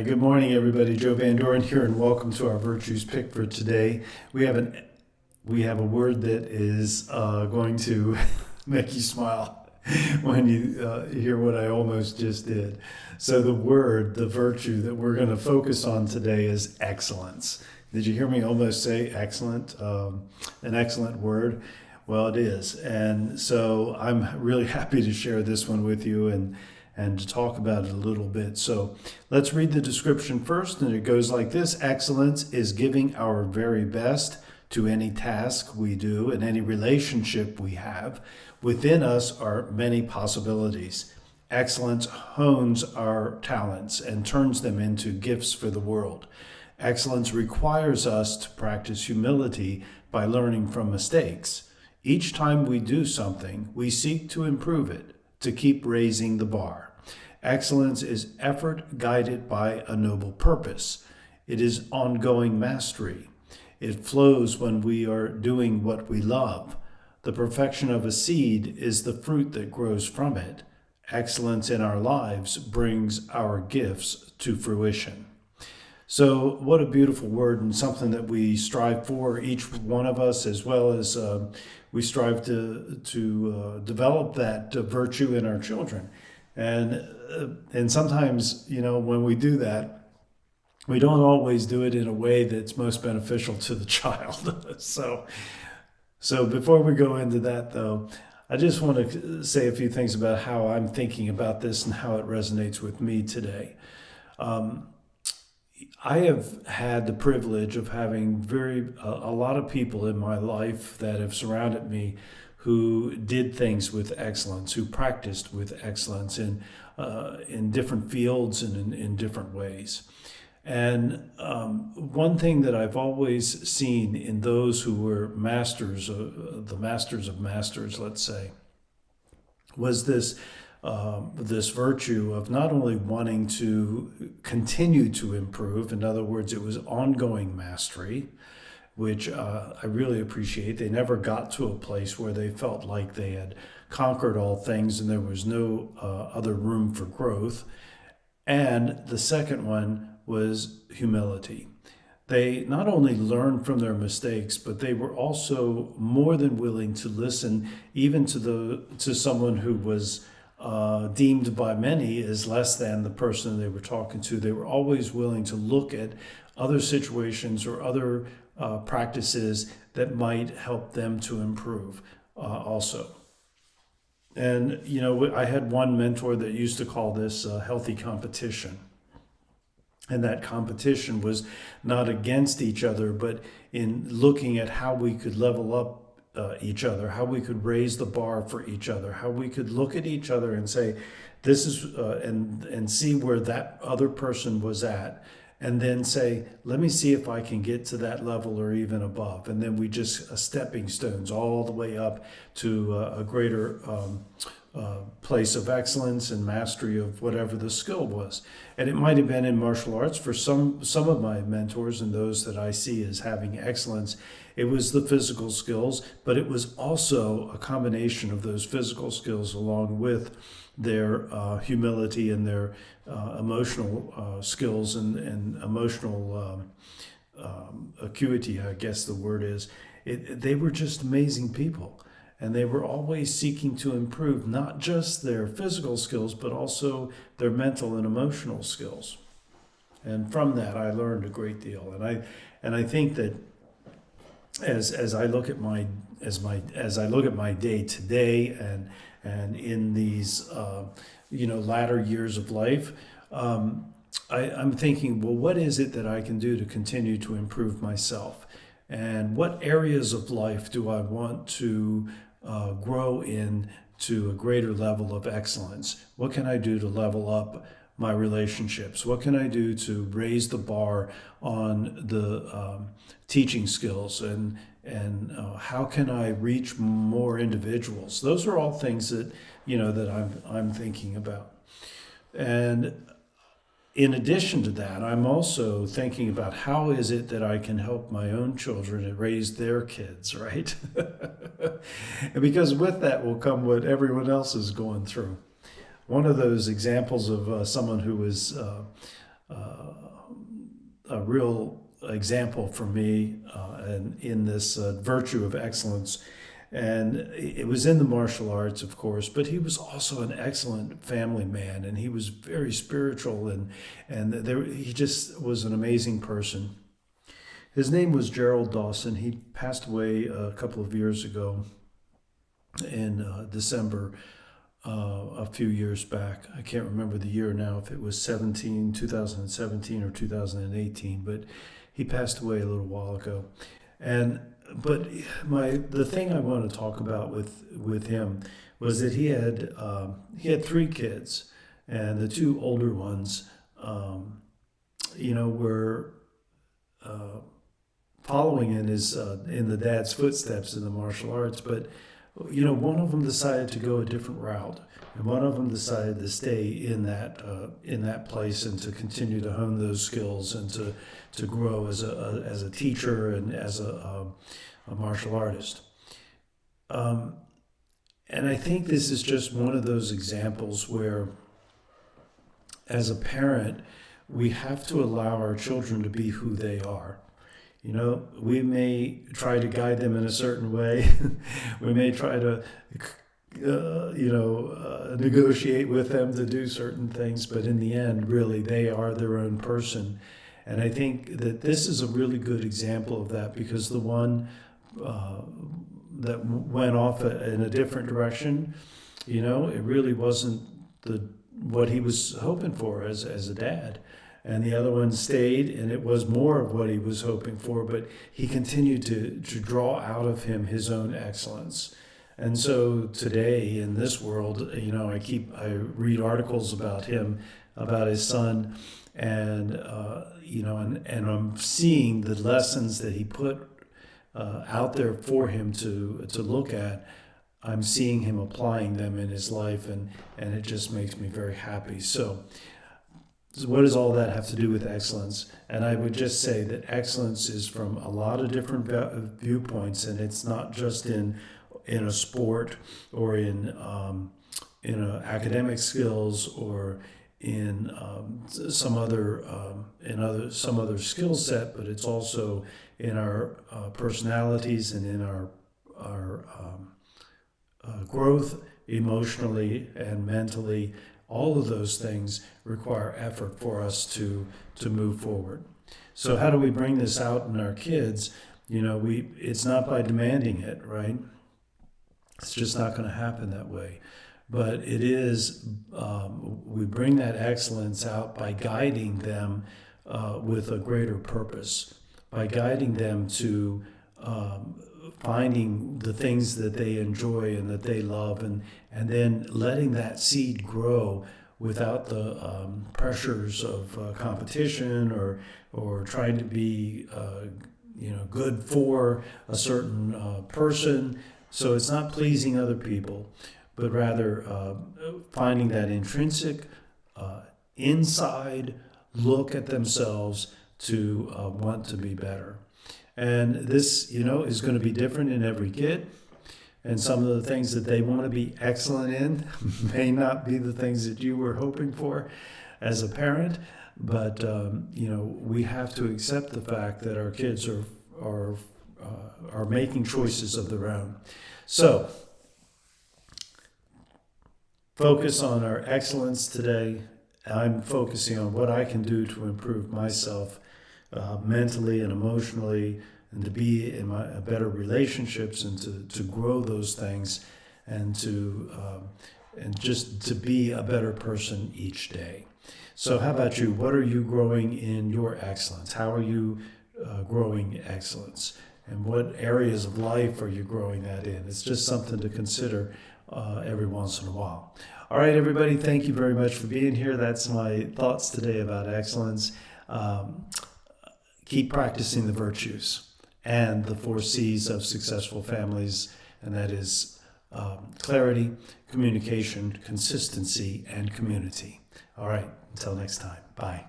Good morning, everybody. Joe Van Doren here, and welcome to our Virtues Pick for today. We have a word that is going to make you smile when you hear what I almost just did. So the virtue that we're going to focus on today is excellence. Did you hear me almost say excellent? An excellent word. Well, it is, and so I'm really happy to share this one with you and to talk about it a little bit. So let's read the description first, and it goes like this. Excellence is giving our very best to any task we do and any relationship we have. Within us are many possibilities. Excellence hones our talents and turns them into gifts for the world. Excellence requires us to practice humility by learning from mistakes. Each time we do something, we seek to improve it, to keep raising the bar. Excellence is effort guided by a noble purpose. It is ongoing mastery. It flows when we are doing what we love. The perfection of a seed is the fruit that grows from it. Excellence in our lives brings our gifts to fruition. So what a beautiful word, and something that we strive for, each one of us, as well as we strive to develop that virtue in our children. And sometimes, when we do that, we don't always do it in a way that's most beneficial to the child. So before we go into that, though, I just want to say a few things about how I'm thinking about this and how it resonates with me today. I have had the privilege of having a lot of people in my life that have surrounded me who did things with excellence, who practiced with excellence in different fields and in different ways. And one thing that I've always seen in those who were masters, the masters of masters, let's say, was this virtue of not only wanting to continue to improve. In other words, it was ongoing mastery, which I really appreciate. They never got to a place where they felt like they had conquered all things and there was no other room for growth. And the second one was humility. They not only learned from their mistakes, but they were also more than willing to listen, even to someone who was deemed by many as less than the person they were talking to. They were always willing to look at other situations or other practices that might help them to improve also. And, I had one mentor that used to call this healthy competition. And that competition was not against each other, but in looking at how we could level up each other, how we could raise the bar for each other, how we could look at each other and say, this is, and see where that other person was at, and then say, let me see if I can get to that level or even above. And then we just stepping stones all the way up to a greater place of excellence and mastery of whatever the skill was. And it might have been in martial arts for some of my mentors and those that I see as having excellence. It was the physical skills, but it was also a combination of those physical skills along with their humility and their emotional skills and emotional acuity, I guess the word is. They were just amazing people. And they were always seeking to improve not just their physical skills, but also their mental and emotional skills. And from that, I learned a great deal. And I think that as I look at my day to day and in these latter years of life, I'm thinking, well, what is it that I can do to continue to improve myself? And what areas of life do I want to grow in to a greater level of excellence? What can I do to level up my relationships? What can I do to raise the bar on the teaching skills? And how can I reach more individuals? Those are all things that that I'm thinking about. And in addition to that, I'm also thinking about how is it that I can help my own children and raise their kids, right? And because with that will come what everyone else is going through. One of those examples of someone who was a real example for me and in this virtue of excellence. And it was in the martial arts, of course, but he was also an excellent family man, and he was very spiritual, he just was an amazing person. His name was Gerald Dawson. He passed away a couple of years ago in December, a few years back. I can't remember the year now, if it was 2017 or 2018, but he passed away a little while ago. But the thing I want to talk about with him was that he had three kids, and the two older ones, were following in the dad's footsteps in the martial arts. But one of them decided to go a different route, and one of them decided to stay in that place and to continue to hone those skills and to grow as a teacher and as a martial artist. And I think this is just one of those examples where, as a parent, we have to allow our children to be who they are. We may try to guide them in a certain way. We may try to, negotiate with them to do certain things, but in the end, really, they are their own person. And I think that this is a really good example of that, because the one that went off in a different direction, it really wasn't what he was hoping for as a dad. And the other one stayed, and it was more of what he was hoping for, but he continued to draw out of him his own excellence. And so today in this world, I read articles about him, about his son, and I'm seeing the lessons that he put out there for him to look at. I'm seeing him applying them in his life, and it just makes me very happy. So what does all that have to do with excellence? And I would just say that excellence is from a lot of different viewpoints, and it's not just in a sport or in academic skills or in some other skill set, but it's also in our personalities and in our growth emotionally and mentally. All of those things require effort for us to move forward. So how do we bring this out in our kids? It's not by demanding it, right? It's just not going to happen that way. But it is, we bring that excellence out by guiding them with a greater purpose, by guiding them to finding the things that they enjoy and that they love, and then letting that seed grow without the pressures of competition or trying to be good for a certain person. So it's not pleasing other people, but rather finding that intrinsic inside look at themselves to want to be better. And this, is going to be different in every kid. And some of the things that they want to be excellent in may not be the things that you were hoping for as a parent. But, we have to accept the fact that our kids are making choices of their own. So, focus on our excellence today. I'm focusing on what I can do to improve myself mentally and emotionally, and to be in better relationships, and to grow those things, and just to be a better person each day. So how about you? What are you growing in your excellence? How are you growing excellence? And what areas of life are you growing that in? It's just something to consider every once in a while. All right, everybody, thank you very much for being here. That's my thoughts today about excellence. Keep practicing the virtues and the 4 C's of successful families, and that is clarity, communication, consistency, and community. All right, until next time. Bye.